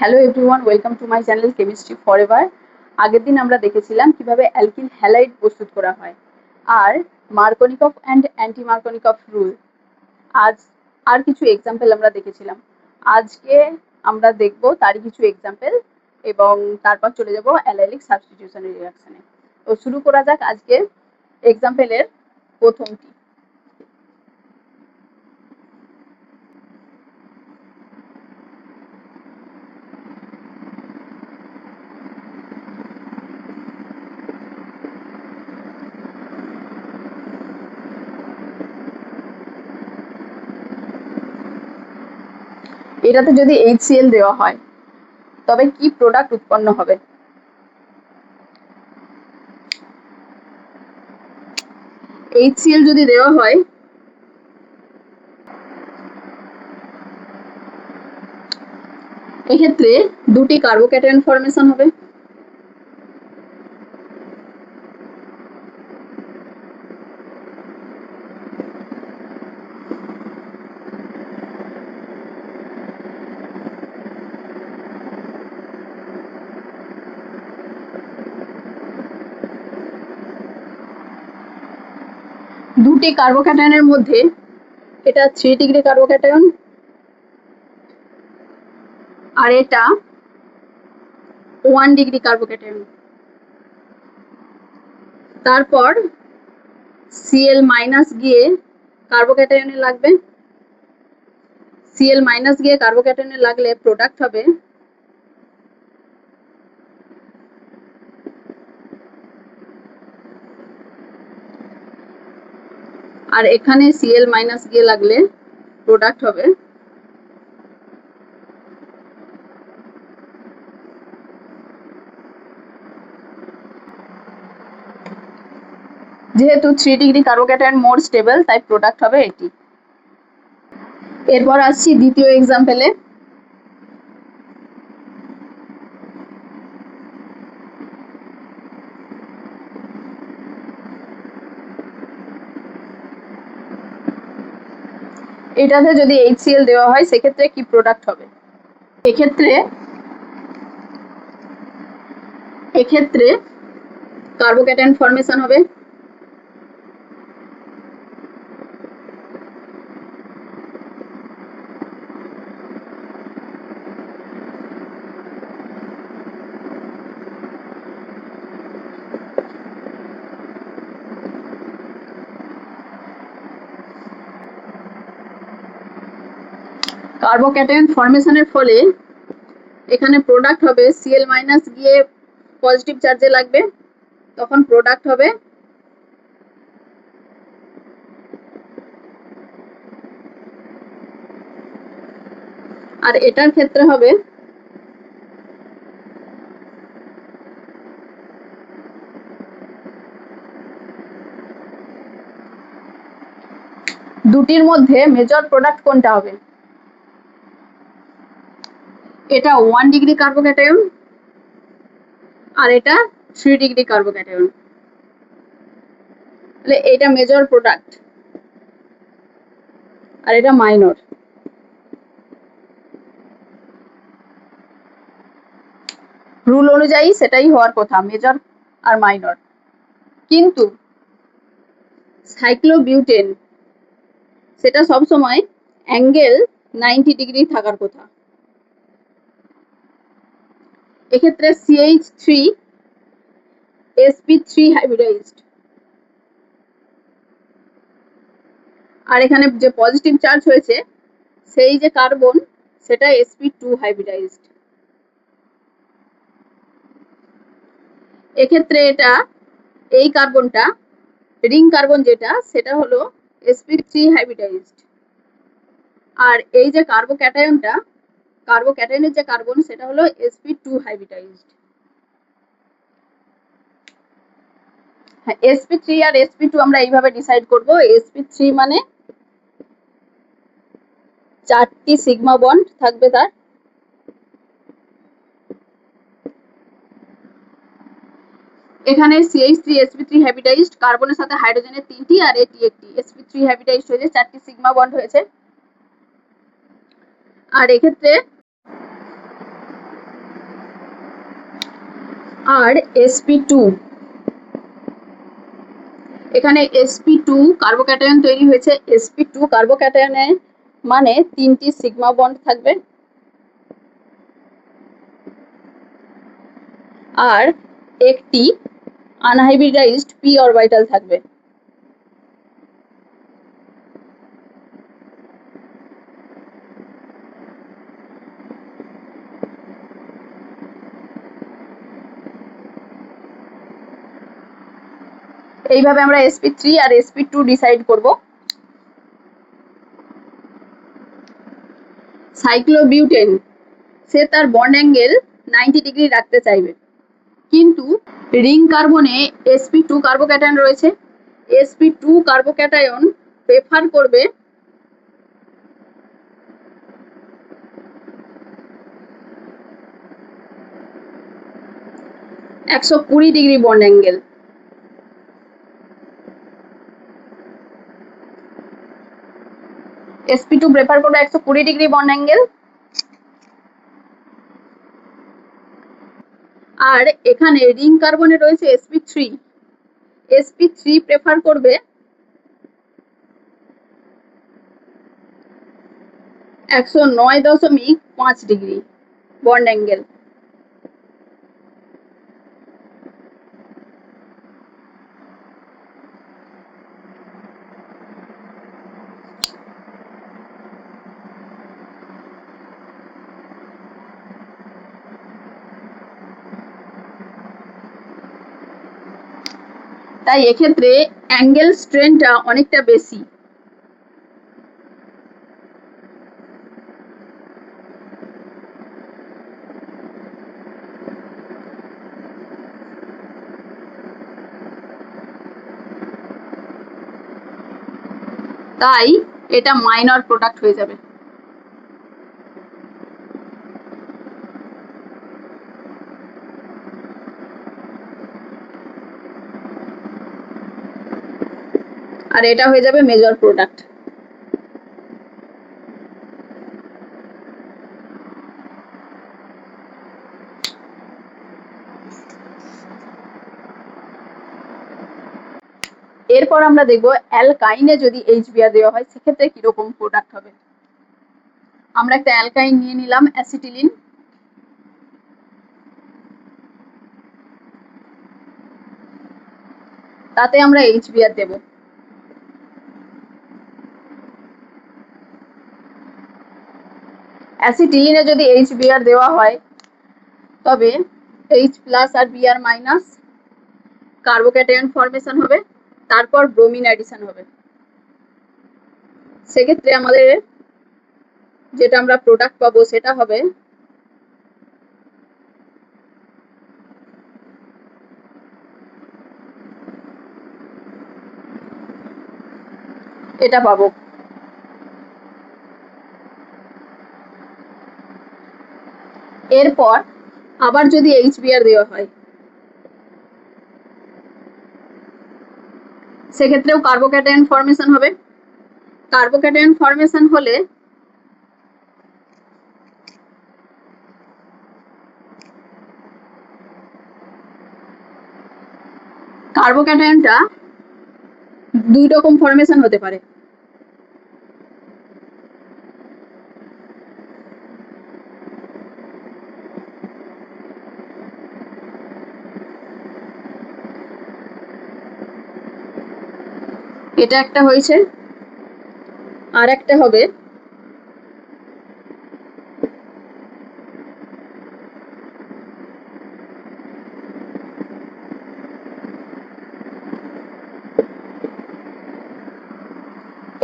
Hello everyone, welcome to my channel chemistry forever. আগের দিন আমরা দেখেছিলাম কিভাবে অ্যালকিল হ্যালাইড প্রস্তুত করা হয় আর Markovnikov and anti Markovnikov rule. আজ আর কিছু এক্সাম্পল আমরা দেখেছিলাম। আজকে আমরা দেখব তারই কিছু এক্সাম্পল এবং তারপর চলে যাব অ্যালাইলিক সাবস্টিটিউশনের রিঅ্যাকশনে। তো শুরু করা যাক আজকে এক্সাম্পলের প্রথমটি। এটাতে যদি HCl দেওয়া হয় তবে কি প্রোডাক্ট উৎপন্ন হবে? HCl যদি দেওয়া হয় এক্ষেত্রে দুটি কার্বোক্যাটায়ন ফর্মেশন হবে। দুটি কার্বোক্যাটায়নের মধ্যে এটা 3 ডিগ্রি কার্বোক্যাটায়ন আর এটা 1 ডিগ্রি কার্বোক্যাটায়ন। তারপর Cl মাইনাস গিয়ে কার্বোক্যাটায়নে লাগবে। Cl মাইনাস গিয়ে কার্বোক্যাটায়নে লাগলে প্রোডাক্ট হবে আর এখানে Cl মাইনাস গিয়ে লাগলে প্রোডাক্ট হবে যেহেতু 3 ডিগ্রি কার্বোক্যাটায়ন মোর স্টেবল তাই প্রোডাক্ট হবে এটি। এরপর আসছি দ্বিতীয় এক্সাম্পলে। এটাতে যদি HCl দেওয়া হয় সেক্ষেত্রে কি প্রোডাক্ট হবে? এক্ষেত্রে কার্বোক্যাটায়ন ফর্মেশন হবে। কার্বোক্যাটায়ন ফর্মেশনের ফলে এখানে প্রোডাক্ট হবে Cl মাইনাস গিয়ে পজিটিভ চার্জে লাগবে, তখন প্রোডাক্ট হবে আর এটার ক্ষেত্রে হবে দুটির মধ্যে মেজর প্রোডাক্ট কোনটা হবে? এটা 1 ডিগ্রি কার্বোক্যাটায়ন আর এটা 3 ডিগ্রি কার্বোক্যাটায়ন, তাহলে এটা মেজর প্রোডাক্ট আর এটা মাইনর। রুল অনুযায়ী সেটাই হওয়ার কথা, মেজর আর মাইনর। কিন্তু সাইক্লোবিউটেন সেটা সবসময় অ্যাঙ্গেল 90 ডিগ্রি থাকার কথা। এক্ষেত্রে CH3sp3 হাইব্রিডাইজড আর এখানে যে পজিটিভ চার্জ হয়েছে সেই যে কার্বন সেটা sp2 হাইব্রিডাইজড। এক্ষেত্রে এটা এই কার্বনটা রিং কার্বন যেটা সেটা হলো sp3 হাইব্রিডাইজড আর এই যে কার্বোক্যাটায়নের যে কার্বন সেটা হলো sp2 হাইব্রিডাইজড। হ্যাঁ, sp3 আর sp2 আমরা এইভাবে ডিসাইড করব। sp3 মানে 4টি সিগমা বন্ড থাকবে তার, এখানে CH3sp3 হাইব্রিডাইজড কার্বনের সাথে হাইড্রোজেনের 3টি আর এটি একটি sp3 হাইব্রিডাইজড হয়েছে 4টি সিগমা বন্ড হয়েছে। আর এক্ষেত্রে আর sp2, এখানে sp2 কার্বোক্যাটায়ন তৈরি হয়েছে। sp2 কার্বোক্যাটায়নে মানে 3টি সিগমা বন্ড থাকবে আর একটি আনহাইব্রিডাইজড p অরবিটাল থাকবে। এইভাবে আমরা sp3 আর sp2 ডিসাইড করব। সাইক্লোবিউটেন সে তার বন্ড অ্যাঙ্গেল 90 ডিগ্রি রাখতে চাইবে, কিন্তু রিং কার্বনে sp2 কার্বোক্যাটায়ন রয়েছে। sp2 কার্বোক্যাটায়ন প্রেফার করবে 120 degree bond angle. sp2 prefer করবে 120 ডিগ্রি বন্ড অ্যাঙ্গেল, আর এখানে রিং কার্বনে রয়েছে sp3। sp3 প্রেফার করবে 109.5 ডিগ্রি বন্ড অ্যাঙ্গেল। তাই এক্ষেত্রে অ্যাঙ্গেল স্ট্রেনটা অনেকটা বেশি। তাই এটা মাইনর প্রোডাক্ট হয়ে যাবে। আর এটা হয়ে যাবে মেজর প্রোডাক্ট। এরপর আমরা দেখব অ্যালকাইনে যদি HBr দেওয়া হয় সেক্ষেত্রে কিরকম প্রোডাক্ট হবে। আমরা একটা অ্যালকাইন নিয়ে নিলাম, অ্যাসিটিলিন। তাতে আমরা HBr দেব। অ্যাসিটিলিনে যদি HBr দেওয়া হয় তবে H+ আর Br- কার্বোক্যাটায়ন ফর্মেশন হবে, তারপর ব্রোমিন অ্যাডিশন হবে। সেক্ষেত্রে আমাদের যেটা আমরা প্রোডাক্ট পাবো সেটা হবে এটা পাবো। এরপর আবার যদি HBr দেওয়া হয় সেক্ষেত্রেও কার্বোক্যাটায়ন ফর্মেশন হবে। কার্বোক্যাটায়ন ফর্মেশন হলে কার্বোক্যাটায়নটা দুই রকম ফর্মেশন হতে পারে। এটা একটা হয়েছে, আর একটা হবে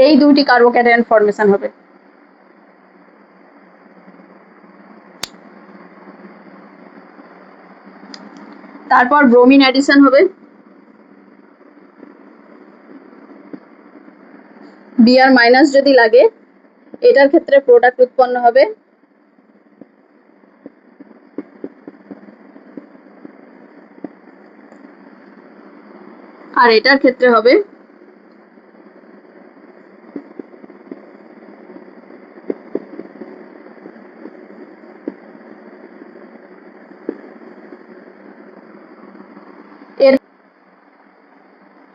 এই দুইটি কার্বোক্যাটায়ন ফর্মেশন হবে। তারপর ব্রোমিন অ্যাডিশন হবে। Br- যদি লাগে এটার ক্ষেত্রে প্রোডাক্ট উৎপন্ন হবে আর এটার ক্ষেত্রে হবে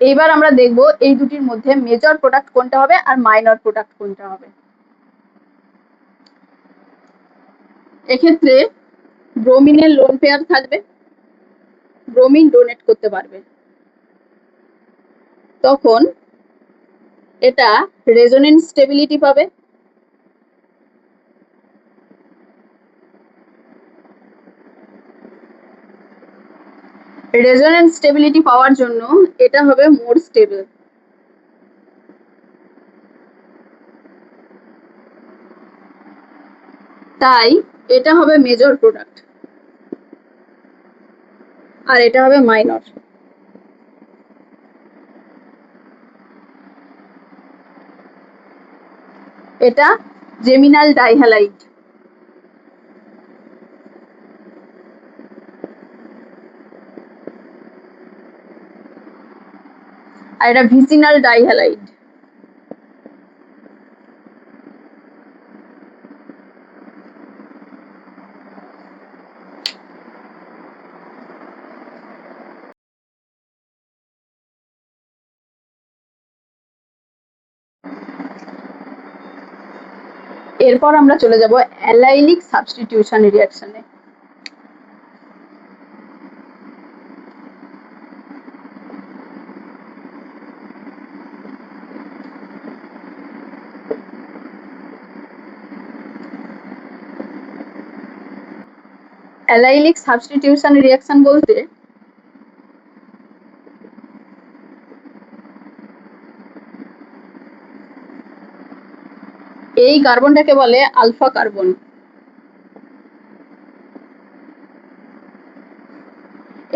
এইবার আমরা দেখব এই দুটির মধ্যে মেজর প্রোডাক্ট কোনটা হবে আর মাইনর প্রোডাক্ট কোনটা হবে। এক্ষেত্রে ব্রোমিনের লোন পেয়ার থাকবে, ব্রোমিন ডোনেট করতে পারবে, তখন এটা রেজোনেন্স স্টেবিলিটি পাবে। রেজোনেন্স স্টেবিলিটি পাওয়ার জন্য এটা হবে মোর স্টেবল। তাই এটা হবে মেজর প্রোডাক্ট আর এটা হবে মাইনর। এটা জেমিনাল ডাইহ্যালাইড, আর এটা ভিসিনাল ডাইহ্যালাইড। এরপর আমরা চলে যাব অ্যালাইলিক সাবস্টিটিউশন রিঅ্যাকশনে। অ্যালাইলিক সাবস্টিটিউশন রিঅ্যাকশন বলতে এই কার্বনটাকে বলে আলফা কার্বন।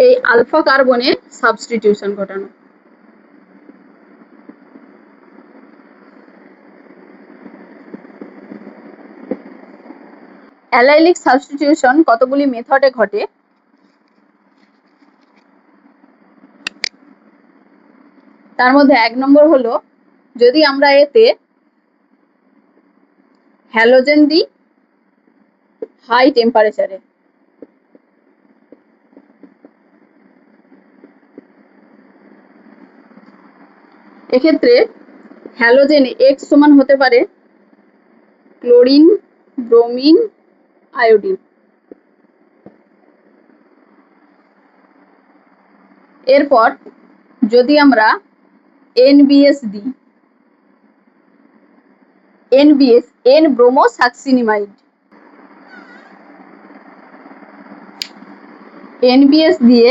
এই আলফা কার্বনে সাবস্টিটিউশন ঘটানো। অ্যালাইলিক সাবস্টিটিউশন কতগুলি মেথডে ঘটে। তার মধ্যে 1 নম্বর হলো যদি আমরা এতে হ্যালোজেন দিই হাই টেম্পারেচারে। এক্ষেত্রে হ্যালোজেন X সমান হতে পারে ক্লোরিন, ব্রোমিন, আয়োডিন। এরপর যদি আমরা NBS দিই, NBS N ব্রোমো সাকসিনিমাইড, NBS দিয়ে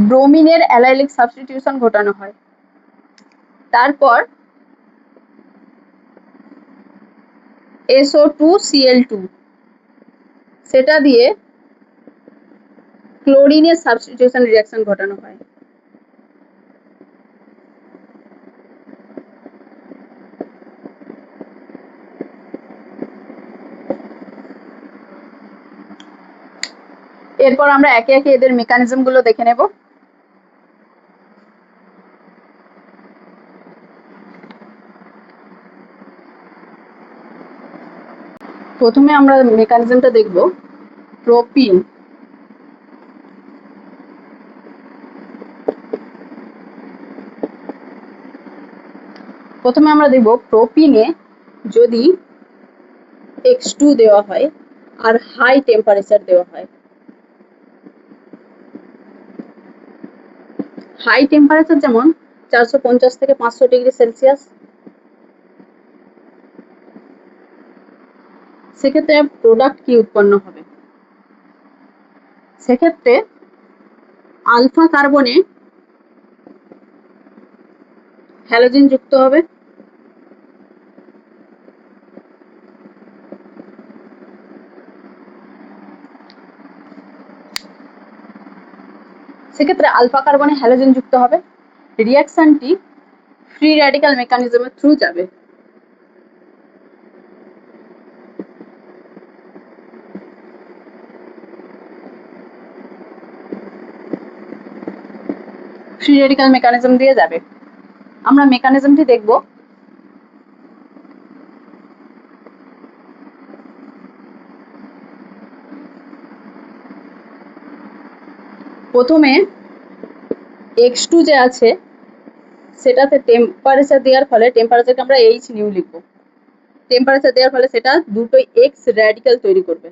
ব্রোমিনের অ্যালাইলিক সাবস্টিটিউশন ঘটানো হয়। তারপর SO2Cl2 সেটা দিয়ে ক্লোরিনের সাবস্টিটিউশন রিঅ্যাকশন ঘটানো হয়। এরপর আমরা একে একে এদের মেকানিজম গুলো দেখে নেব। প্রথমে আমরা মেকানিজমটা দেখব প্রোপিন। প্রথমে আমরা দেখব প্রোপিনে যদি X2 দেওয়া হয় আর হাই টেম্পারেচার দেওয়া হয়। হাই টেম্পারেচার যেমন 450 থেকে 500 ডিগ্রি সেলসিয়াস, সেক্ষেত্রে প্রোডাক্ট কি উৎপন্ন হবে। সেক্ষেত্রে আলফা কার্বনে হ্যালোজেন যুক্ত হবে, সেক্ষেত্রে আলফা কার্বনে হ্যালোজেন যুক্ত হবে। রিঅ্যাকশনটি ফ্রি র্যাডিক্যাল মেকানিজমের থ্রু যাবে। ফ্রি র্যাডিক্যাল মেকানিজম দিয়ে যাবে। আমরা মেকানিজমটি দেখব। প্রথমে X2 যে আছে সেটাতে টেম্পারেচার দেওয়ার ফলে টেম্পারেচারকে আমরা এইচ নিউ লিখবো। টেম্পারেচার দেওয়ার ফলে সেটা দুটো এক্স র্যাডিক্যাল তৈরি করবে।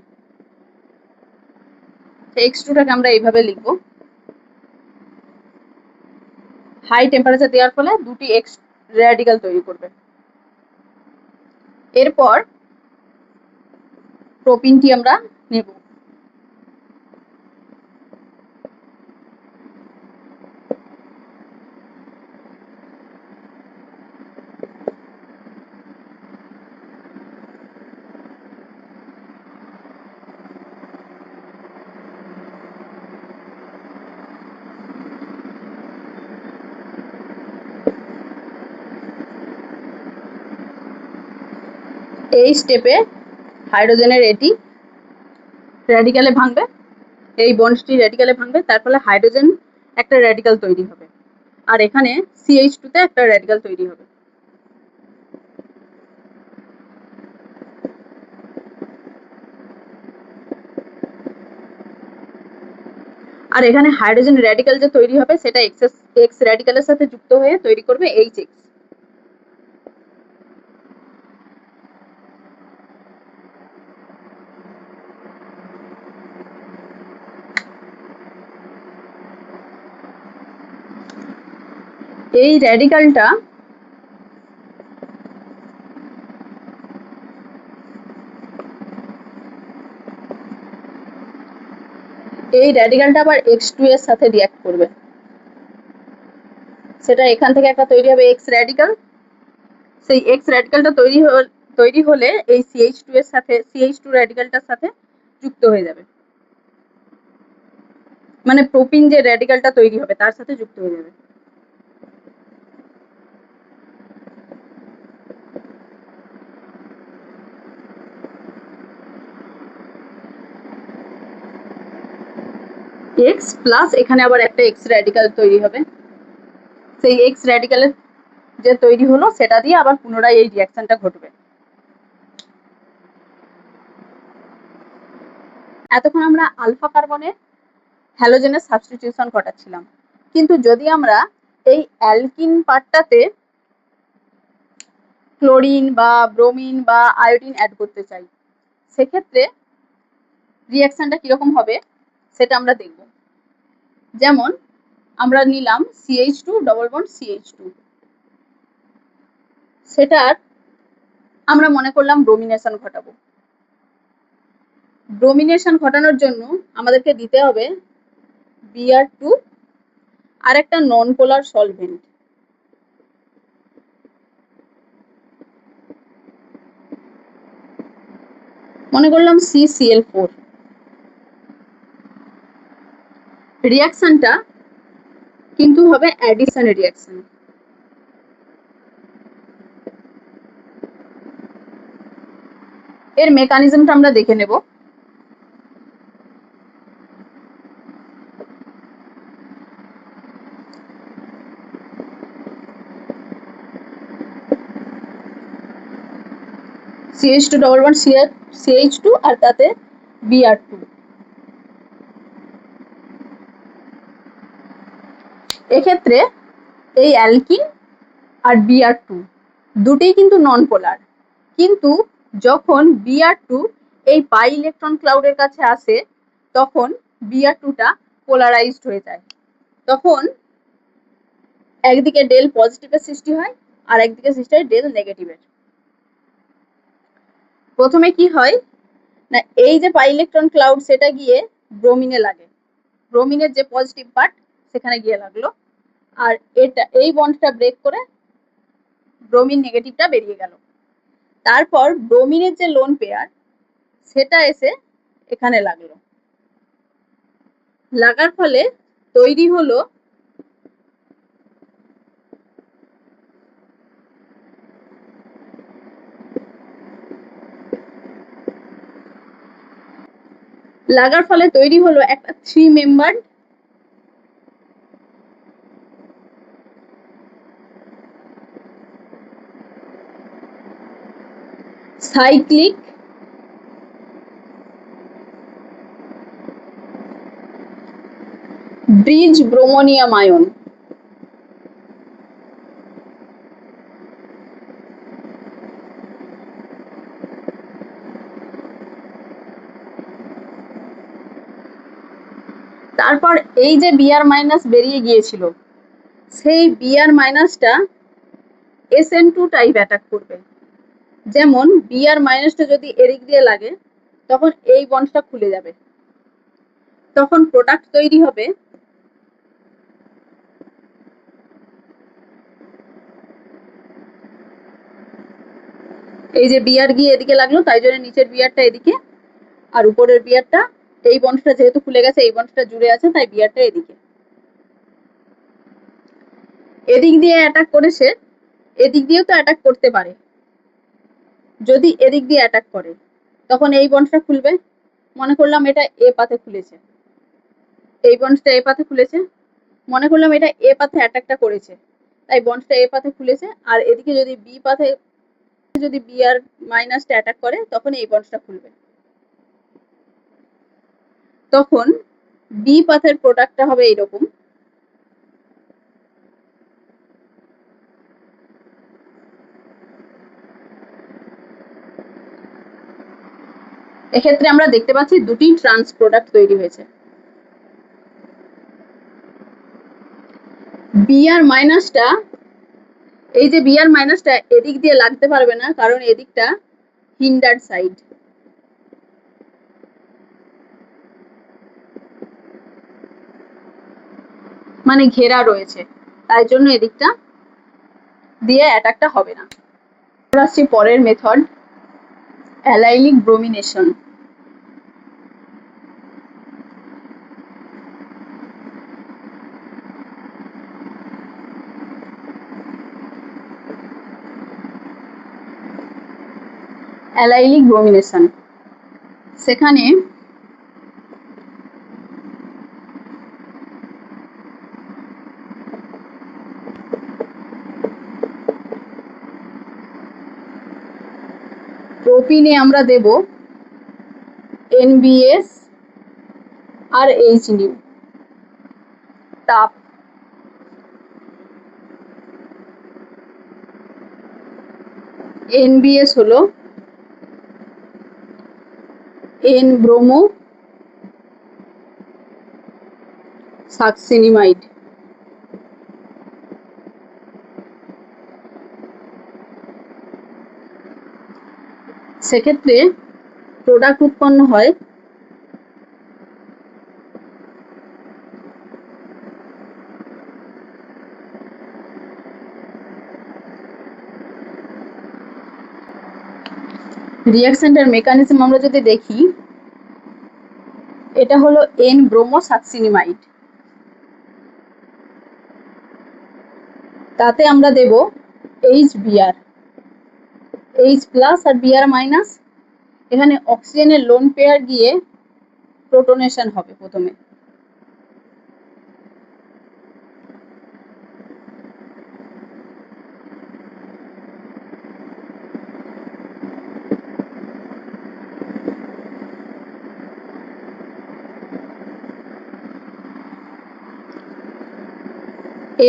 x2টাকে আমরা এইভাবে লিখবো, হাই টেম্পারেচার দেওয়ার ফলে দুটি এক্স র্যাডিক্যাল তৈরি করবে। এরপর প্রোপিনটি আমরা নেব। এই স্টেপে হাইড্রোজেনের এটি র্যাডিক্যালে ভাঙবে, এই বন্ডটি র্যাডিক্যালে ভাঙবে, তার ফলে হাইড্রোজেন একটা র্যাডিক্যাল তৈরি হবে, আর এখানে CH2 তে একটা র্যাডিক্যাল তৈরি হবে। আর এখানে হাইড্রোজেন র্যাডিক্যাল যে তৈরি হবে সেটা এক্স র্যাডিক্যালের সাথে যুক্ত হয়ে তৈরি করবে HX। এই র্যাডিক্যালটা আবার X2 এর সাথে রিঅ্যাক্ট করবে, সেটা এখান থেকে একটা তৈরি হবে এক্স র্যাডিক্যাল। সেই এক্স র্যাডিক্যালটা তৈরি হলে এই CH2 এর সাথে CH2 র্যাডিক্যালটার সাথে যুক্ত হয়ে যাবে, মানে প্রোপিন যে র্যাডিক্যালটা তৈরি হবে তার সাথে যুক্ত হয়ে যাবে। এক্স প্লাস এখানে আবার একটা এক্স র্যাডিক্যাল তৈরি হবে, সেই এক্স র্যাডিক্যালের যে তৈরি হলো সেটা দিয়ে আবার পুনরায় এই রিঅ্যাকশনটা ঘটবে। এতক্ষণ আমরা আলফা কার্বনের হ্যালোজেনের সাবস্টিটিউশন ঘটাচ্ছিলাম, কিন্তু যদি আমরা এই অ্যালকিন পার্টটাতে ক্লোরিন বা ব্রোমিন বা আয়োডিন অ্যাড করতে চাই, সেক্ষেত্রে রিঅ্যাকশনটা কিরকম হবে সেটা আমরা দেখব। যেমন আমরা নিলাম CH2 ডবল বন্ড CH2, সেটার আমরা মনে করলাম ব্রোমিনেশন ঘটাবো। ব্রোমিনেশন ঘটানোর জন্য আমাদেরকে দিতে হবে Br2 আর একটা নন পোলার সলভেন্ট। মনে করলাম CCl4। রিঅ্যাকশনটা কিন্তু হবে অ্যাডিশন রিঅ্যাকশন। এর মেকানিজমটা আমরা দেখে নেব। CH2 ডবল বন্ড CH2 আর তাতে Br2। এক্ষেত্রে এই অ্যালকিন আর Br2 দুটোই কিন্তু নন পোলার, কিন্তু যখন Br2 এই পাই ইলেকট্রন ক্লাউডের কাছে আসে তখন Br2টা পোলারাইজড হয়ে যায়, তখন একদিকে ডেল পজিটিভের সৃষ্টি হয় আর একদিকে সৃষ্টি হয় ডেল নেগেটিভের। প্রথমে কি হয় না, এই যে পাই ইলেকট্রন ক্লাউড সেটা গিয়ে ব্রোমিনে লাগে, ব্রোমিনের যে পজিটিভ পার্ট সেখানে গিয়ে লাগলো, আর এটা এই বন্ডটা ব্রেক করে ব্রোমিন নেগেটিভটা বেরিয়ে গেল। তারপর ব্রোমিনের যে লোন পেয়ার সেটা এসে এখানে লাগলো, লাগার ফলে তৈরি হলো একটা 3 মেম্বার সাইক্লিক ব্রিজ ব্রোমোনিয়াম আয়ন। তারপর এই যে বিআর মাইনাস বেরিয়ে গিয়েছিল, সেই বিআর মাইনাসটা SN2 টাইপ অ্যাটাক করবে। যেমন বিআর মাইনাসটা যদি এদিক দিয়ে লাগে, তখন এই বন্ডটা খুলে যাবে, তখন প্রোডাক্ট তৈরি হবে এই যে বিআর গিয়ে এদিকে লাগলো, তাই জন্য নিচের বিআরটা এদিকে, আর উপরের বিআরটা, এই বন্ডটা যেহেতু খুলে গেছে, এই বন্ডটা জুড়ে আছে, তাই বিআরটা এদিকে। এদিক দিয়ে অ্যাটাক করেছে, এদিক দিয়েও তো অ্যাটাক করতে পারে। যদি এদিক দিয়ে অ্যাটাক করে, তখন এই বন্ডটা খুলবে। মনে করলাম এটা এ পাথে খুলেছে, এই বন্ডটা এ পাথে খুলেছে, মনে করলাম এটা এ পাথে অ্যাটাকটা করেছে, তাই বন্ডটা এ পাথে খুলেছে। আর এদিকে যদি বি পাথে, যদি বি আর মাইনাসটা অ্যাটাক করে, তখন এই বন্ডটা খুলবে। তখন বি পাথের প্রোডাক্টটা হবে এইরকম। এক্ষেত্রে আমরা দেখতে পাচ্ছি দুটি ট্রান্স প্রোডাক্ট তৈরি হয়েছে। বিআর মাইনাসটা, এই যে বিআর মাইনাসটা এদিক দিয়ে লাগতে পারবে না, কারণ এদিকটা হিন্ডার সাইড, মানে ঘেরা রয়েছে, তাই জন্য এদিকটা দিয়ে অ্যাটাকটা হবে না। আসছি পরের method, allylic bromination. Allylic bromination, সেখানে প্রোপিনে আমরা দেব NBS আর HNU তাপ। NBS হলো N ব্রোমো সাকসিনিমাইড। সেক্ষেত্রে প্রোডাক্ট উৎপন্ন হয় রিঅ্যাকশনটার মেকানিজম আমরা যদি দেখি, এটা হলো N ব্রোমো সাকসিনিমাইড, তাতে আমরা দেব HBr, H প্লাস আর Br মাইনাস। এখানে অক্সিজেনের লোন পেয়ার গিয়ে প্রোটনেশন হবে প্রথমে।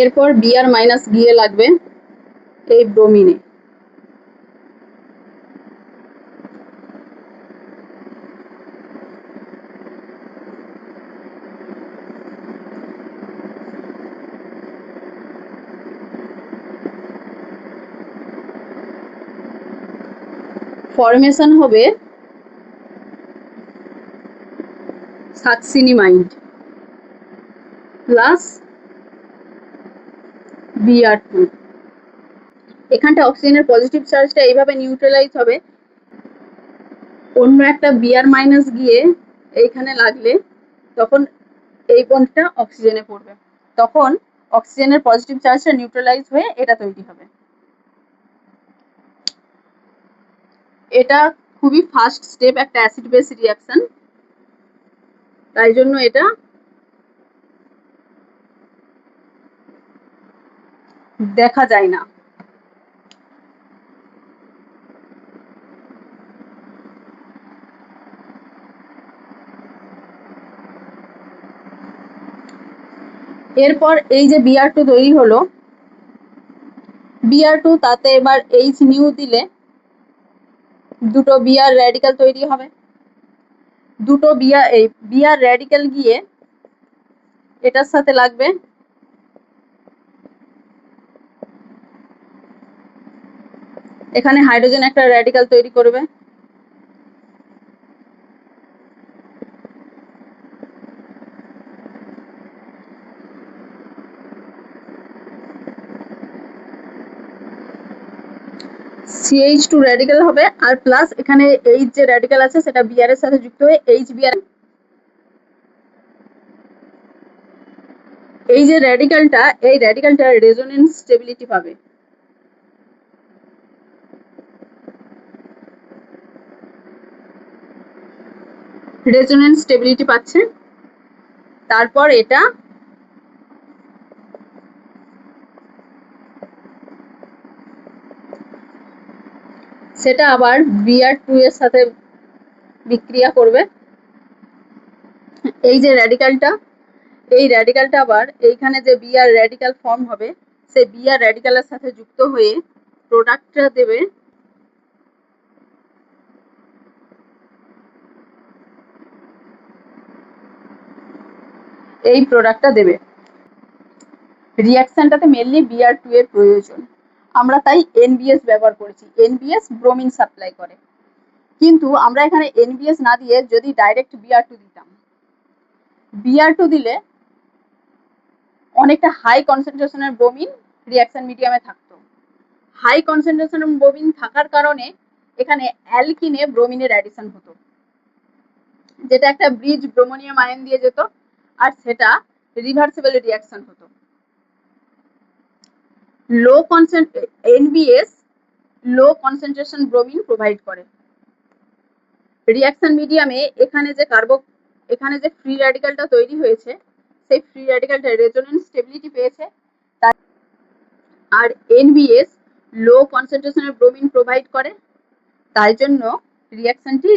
এরপর Br মাইনাস গিয়ে লাগবে এই ব্রোমিনে। ফরমেশন হবে সাকসিনিমাইড প্লাস Br2। এখানটা অক্সিজেনের পজিটিভ চার্জটা এইভাবে নিউট্রালাইজ হবে, অন্য একটা Br মাইনাস গিয়ে এইখানে লাগলে তখন এই বন্ডটা অক্সিজেনে পড়বে, তখন অক্সিজেনের পজিটিভ চার্জটা নিউট্রালাইজ হয়ে এটা তৈরি হবে। এটা খুবই ফাস্ট স্টেপ একটা অ্যাসিড বেস রিঅ্যাকশন, তাই জন্য এটা দেখা যায় না। এরপর এই যে Br2 তৈরি হলো, Br2 তাতে এবার H নিউ দিলে দুটো Br র্যাডিক্যাল তৈরি হবে। দুটো Br র্যাডিক্যাল গিয়ে এটার সাথে লাগবে এখানে হাইড্রোজেন একটা র্যাডিক্যাল তৈরি করবে, CH2 র্যাডিক্যাল হবে আর প্লাস এখানে H যে র্যাডিক্যাল আছে সেটা Br এর সাথে যুক্ত হয়ে HBr, এই যে র্যাডিক্যালটা এই র্যাডিক্যালটা রেজোনেন্স স্টেবিলিটি পাবে। রেজোনেন্স স্টেবিলিটি পাচ্ছে, তারপর এটা সেটা আবার Br2 এর সাথে বিক্রিয়া করবে। এই যে র্যাডিক্যালটা এই র্যাডিক্যালটা আবার এইখানে যে Br র্যাডিক্যাল ফর্ম হবে সেই Br র্যাডিক্যালের সাথে যুক্ত হয়ে প্রোডাক্টটা দেবে এই প্রোডাক্টটা দেবে। রিঅ্যাকশনটাতে মেনলি Br2 এর প্রয়োজন, আমরা তাই NBS ব্যবহার করেছি। NBS ব্রোমিন সাপ্লাই করে, কিন্তু আমরা এখানে NBS না দিয়ে যদি ডাইরেক্ট Br2 দিতাম, Br2 দিলে অনেকটা হাই কনসেন্ট্রেশনের ব্রোমিন রিঅ্যাকশন মিডিয়ামে থাকতো। হাই কনসেন্ট্রেশনের ব্রোমিন থাকার কারণে এখানে অ্যালকিনে ব্রোমিনের অ্যাডিশন হতো, যেটা একটা ব্রিজ ব্রোমোনিয়াম আয়ন দিয়ে যেত আর সেটা রিভার্সিবল রিঅ্যাকশন হতো। NBS লো কনসেন্ট্রেশন ব্রোমিন প্রোভাইড করে। রিঅ্যাকশন মিডিয়ামে এখানে যে ফ্রি র্যাডিক্যালটা তৈরি হয়েছে সেই ফ্রি র্যাডিক্যালটা রেজোনেন্স স্টেবিলিটি পেয়েছে, আর NBS লো কনসেন্ট্রেশনের ব্রোমিন প্রোভাইড করে, তাই জন্য রিঅ্যাকশনটি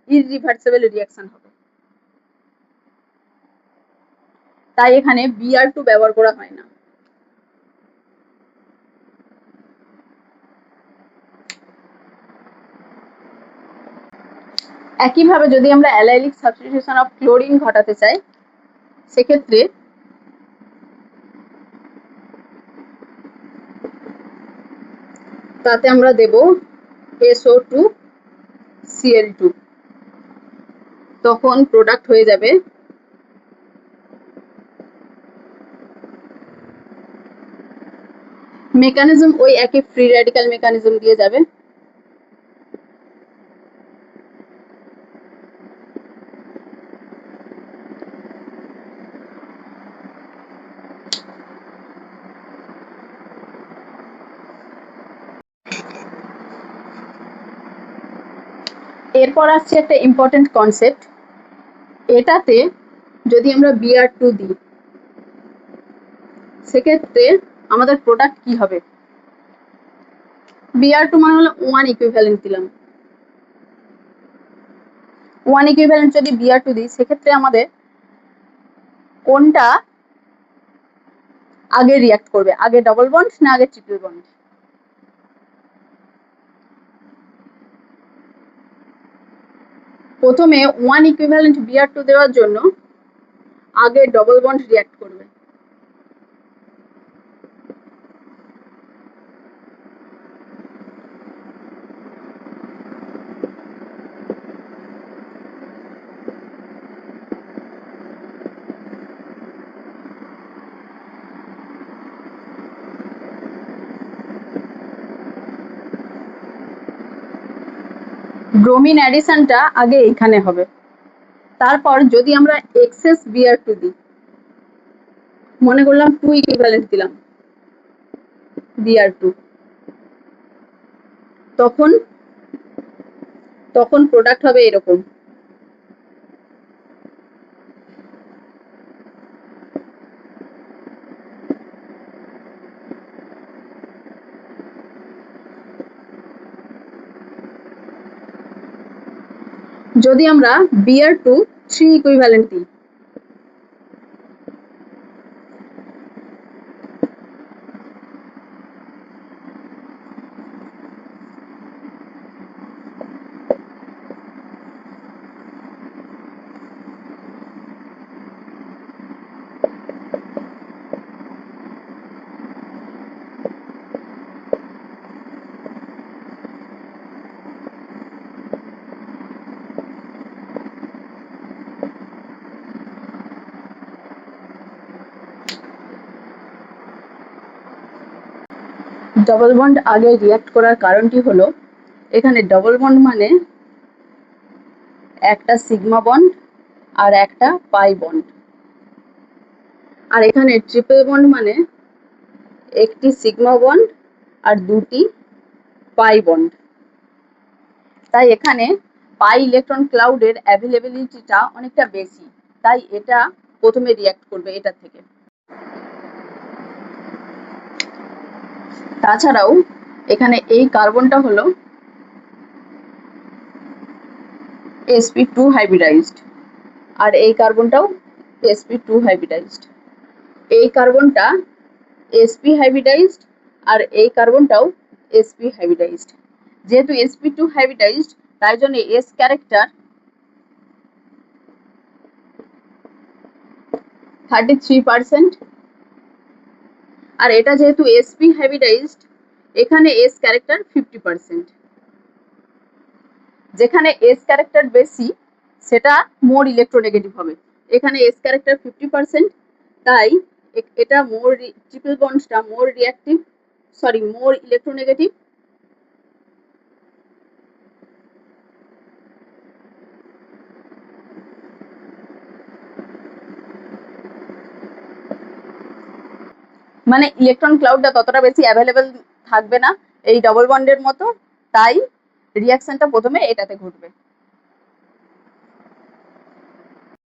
ইররিভার্সিবল রিঅ্যাকশন হবে। তাই এখানে Br2 ব্যবহার করা হয় না। একইভাবে যদি আমরা অ্যালাইলিক সাবস্টিটিউশন অফ ক্লোরিন ঘটাতে চাই সেক্ষেত্রে তাতে আমরা দেব SO2Cl2, তখন প্রোডাক্ট হয়ে যাবে মেকানিজম ওই একই ফ্রি র্যাডিক্যাল মেকানিজম দিয়ে যাবে। এরপর আসছে একটা ইম্পর্টেন্ট কনসেপ্ট, এটাতে যদি আমরা Br2 দিই সেক্ষেত্রে আমাদের প্রোডাক্ট কি হবে? Br2 মানে হলো 1 ইকুইভ্যালেন্ট দিলাম, 1 ইকুইভ্যালেন্ট যদি Br2 দিই সেক্ষেত্রে আমাদের কোনটা আগে রিঅ্যাক্ট করবে, আগে ডবল বন্ড না আগে ট্রিপল বন্ড? প্রথমে 1 ইকুইভ্যালেন্ট Br2 দেওয়ার জন্য আগে ডবল বন্ড রিঅ্যাক্ট করবে, ব্রোমিন অ্যাডিশনটা আগে এখানে হবে। তারপর যদি আমরা এক্সেস Br2 দিই, মনে করলাম 2 ইকুইভ্যালেন্ট দিলাম Br2, তখন প্রোডাক্ট হবে এরকম। যদি আমরা Br2 3 ইকুইভ্যালেন্ট দিই, ডবল বন্ড আগে রিয়াক্ট করার কারণটি হলো এখানে ডবল বন্ড মানে একটা সিগমা বন্ড আর একটা পাই বন্ড, আর এখানে ট্রিপল বন্ড মানে একটি সিগমা বন্ড আর দুটি পাই বন্ড। তাই এখানে পাই ইলেকট্রন ক্লাউডের অ্যাভেলেবিলিটিটা অনেকটা বেশি, তাই এটা প্রথমে রিয়াক্ট করবে এটা থেকে। তাছাড়াও এখানে এই কার্বনটা হলো sp2 হাইব্রিডাইজড আর এই কার্বনটাও sp2 হাইব্রিডাইজড। এই কার্বনটা sp হাইব্রিডাইজড আর এই কার্বনটাও sp হাইব্রিডাইজড। যেহেতু sp2 হাইব্রিডাইজড তাই জন্য s ক্যারেক্টার 33%, আর এটা যেহেতু sp হাইব্রিডাইজড এখানে s ক্যারেক্টার 50%। যেখানে s ক্যারেক্টার বেশি সেটা মোর ইলেকট্রোনেগেটিভ হবে, এখানে s ক্যারেক্টার 50%, তাই এটা মোর ট্রিপল বন্ডটা মোর রিঅ্যাক্টিভ, সরি মোর ইলেকট্রোনেগেটিভ। মানে ইলেকট্রন ক্লাউডটা ততটা বেশি অ্যাভেলেবেল থাকবে না এই ডবল বন্ডের মতো, তাই রিয়াকশনটা প্রথমে এটাতে ঘটবে।